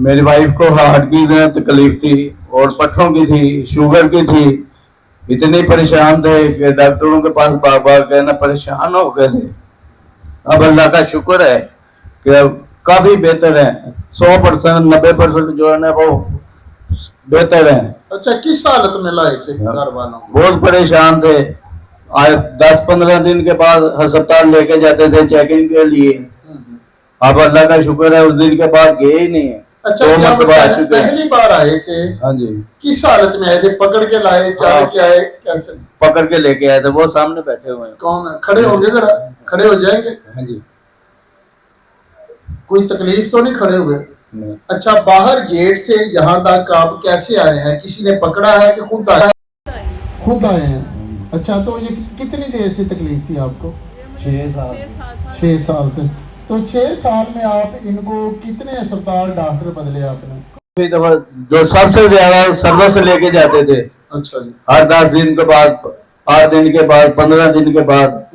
मेरी वाइफ को हार्ट की तकलीफ थी और पट्ठों की थी, शुगर की थी। इतने परेशान थे कि डॉक्टरों के पास बार बार कहना परेशान हो गए थे। अब अल्लाह का शुक्र है कि अब काफी बेहतर है। 100% 90% जो है ना वो बेहतर है। अच्छा, किस हालत में लाए थे घर वालों को? बहुत परेशान थे। आज 10-15 दिन के बाद अस्पताल लेके जाते थे चेकिंग के लिए। अब अल्लाह का शुक्र है उस दिन के बाद गए ही नहीं है। अच्छा, तो जब मतलब आ चुके हैं। पहली बार आए थे, हाँ जी, किस हालत में आए थे? पकड़ के लाए, चाल के आए, कैसे? पकड़ के लेके आए थे। वो सामने बैठे हुए हैं। कौन है? खड़े होंगे, जरा खड़े हो जाएंगे। हाँ जी। कोई तकलीफ तो नहीं खड़े हुए? नहीं। अच्छा, बाहर गेट से यहाँ तक आप कैसे आए हैं? किसी ने पकड़ा है कि खुद आए? खुद आए हैं। अच्छा, तो ये कितनी देर से तकलीफ थी आपको? 6 साल। 6 साल से। तो 6 साल में आप इनको कितने अस्पताल डॉक्टर बदले आपने? जो सबसे ज्यादा सर्विस लेके जाते थे। अच्छा जी। हर 10 दिन के बाद, 8 दिन के बाद, 15 दिन के बाद,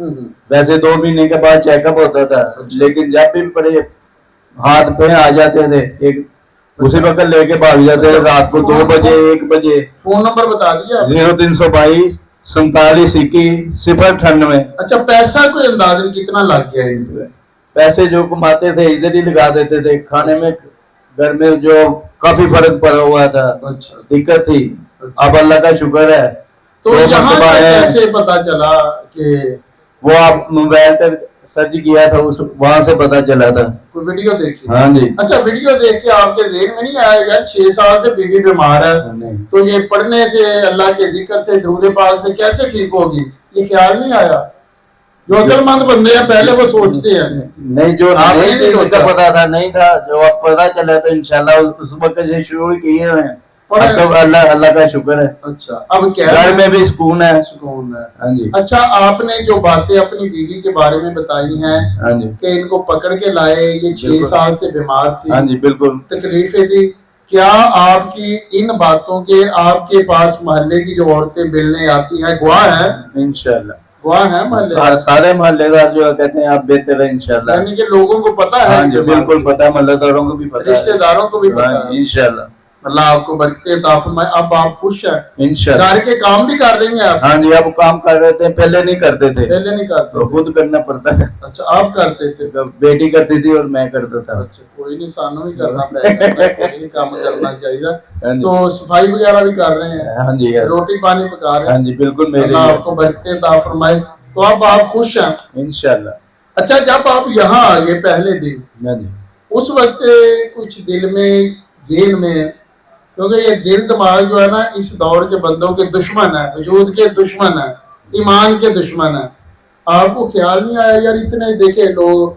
वैसे 2 महीने के बाद चेकअप होता था। लेकिन जब भी बड़े हाथ पे आ जाते थे, एक उसी वक्त लेके भाग जाते थे। रात को 2 बजे, 1 बजे। फोन नंबर बता दिया? 0322 47 21 098। अच्छा, पैसा कोई अंदाजन कितना लग गया इनको? पैसे जो कमाते थे इधर ही लगा देते थे। खाने में घर में जो काफी फर्क पड़ा हुआ था। अच्छा, दिक्कत थी। अब अल्लाह का शुक्र है। तो यहाँ कैसे पता चला कि वो आप मोबाइल पर सर्च किया था, उस वहां से पता चला था। कोई वीडियो देखी? हाँ जी। अच्छा, वीडियो देख के आपके ज़हन में नहीं आया यार 6 साल से बीवी बीमार है, तो ये पढ़ने से, अल्लाह के जिक्र से, दुरूद पाक से कैसे ठीक होगी? ये ख्याल नहीं आया? जो अक्लमंद बंदे हैं पहले वो सोचते हैं। नहीं, जो आपने नहीं सोचा? पता था नहीं था, जो अब पता चला तो इंशाल्लाह उस वक्त से शुरू किए हुए हैं। तो अल्लाह का शुक्र है। अच्छा, अब क्या घर में भी सुकून है। सुकून है। हाँ जी। अच्छा, आपने जो बातें अपनी बीवी के बारे में बताई हैं, हाँ जी, कि इनको पकड़ के लाए, ये 6 साल से बीमार थी। हाँ जी, बिल्कुल तकलीफें थी। क्या आपकी इन बातों के आपके पास मोहल्ले की जो औरतें मिलने आती हैं गवाह है? इंशाल्लाह गवाह है मोहल्ले? सारे मोहल्लेदार जो कहते हैं आप बेहतर है इंशाल्लाह। यानी कि लोगों को पता है? हाँ जी, बिल्कुल पता है। मोहल्लेदारों को भी पता है, रिश्तेदारों को भी पता है। इंशाल्लाह। अल्लाह आपको बरकत अता फरमाए। अब आप खुश हैं? इंशाल्लाह। घर के काम भी कर रही हैं आप? हाँ जी, अब काम कर रहे थे। पहले नहीं करते थे। पहले नहीं करते तो थे? खुद करना पड़ता है। अच्छा, आप करते थे? बेटी करती थी और मैं करता था। अच्छा, कोई नहीं, सानू भी करना पड़ेगा, कोई नहीं, काम करना हाँ चाहिए। जी। तो सफाई वगैरह भी कर रहे हैं? हाँ जी, रोटी पानी पका रहे हैं? हाँ जी, बिल्कुल। मेरे अल्लाह आपको बरकत अता फरमाए। तो अब आप खुश हैं इंशाल्लाह। अच्छा, जब आप यहाँ आ गए पहले दिन, हाँ जी, उस वक्त कुछ दिल में, ज़हन में, क्योंकि ये दिल दिमाग जो है ना इस दौर के बंदों के दुश्मन है, वजूद के दुश्मन है, ईमान के दुश्मन है, आपको ख्याल नहीं आया यार इतने देखे लोग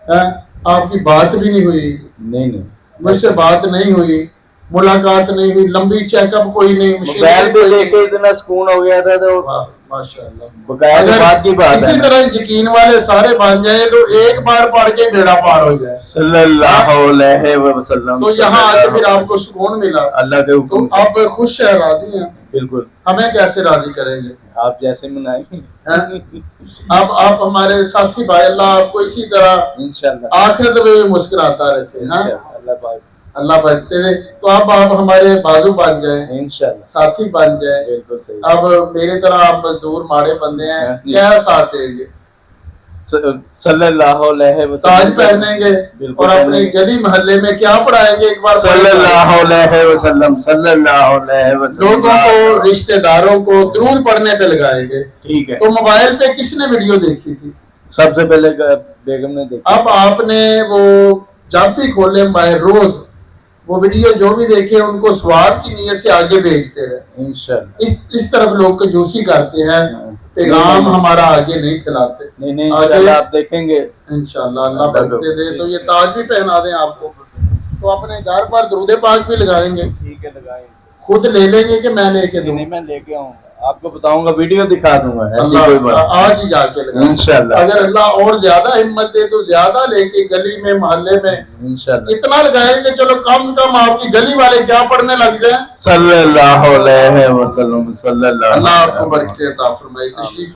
हैं, आपकी बात भी नहीं हुई? नहीं, मुझसे बात नहीं हुई, मुलाकात नहीं हुई, लंबी चेकअप कोई नहीं, मोबाइल पे लेके इतना सुकून हो गया था। तो माशाल्लाह, अगर बात की बात इसी तरह यकीन वाले सारे बन जाए तो एक बार पढ़ के बेड़ा पार हो जाए सल्लल्लाहु अलैहि वसल्लम। तो यहाँ आके फिर आपको सुकून मिला अल्लाह के हुक्म तो आप खुश है, राजी हैं? बिल्कुल। हमें कैसे राजी करेंगे? आप जैसे मनाएंगे। आप हमारे साथी भाई, अल्लाह आपको इसी तरह इंशाल्लाह आखिरत में भी मुस्कुराता रखे। हाँ, अल्लाह बचते रहे। तो आप हमारे बाजू बन जाए, इंशाल्लाह साथी बन जाए। बिल्कुल सही। अब मेरे तरह आप मजदूर माड़े बंदे हैं, क्या साथ देंगे? सल्लल्लाहु अलैहि वसल्लम ताज पहनेंगे और अपनी गली मोहल्ले में क्या पढ़ाएंगे? एक बार सल्लल्लाहु अलैहि वसल्लम, सल्लल्लाहु अलैहि वसल्लम। लोगों को, रिश्तेदारों को दुरूद पढ़ने पे लगाएंगे। ठीक है। तो मोबाइल पे किसने वीडियो देखी थी? सबसे पहले बेगम ने देखी। अब आपने वो जब भी खोले मोबाइल, रोज वो वीडियो जो भी देखे उनको स्वाब की नीयत से आगे भेजते रहे इंशाल्लाह। इस तरफ लोग कंजूसी करते हैं, पैगाम हमारा आगे नहीं खिलाते। नहीं इंशाल्लाह आप देखेंगे इंशाल्लाह, अल्लाह बरकत दे। तो ये ताज भी पहना दें आपको, तो अपने घर पर दुरूद पाक भी लगाएंगे। ठीक है, लगाएंगे। खुद ले लेंगे कि मैं लेके दूं? नहीं, मैं लेके आऊंगा, आपको बताऊंगा, वीडियो दिखा दूंगा। ऐसी कोई बात आज ही जाके लगाएंगे इंशाल्लाह। अगर अल्लाह और ज्यादा हिम्मत दे तो ज्यादा लेके गली में, मोहल्ले में इंशाल्लाह इतना लगाएंगे, चलो कम आपकी गली वाले क्या पढ़ने लग जाए। सल्लल्लाहु अलैहि वसल्लम, सल्लल्लाहु। अल्लाह आपको बरकत अता फरमाए। तशरीफ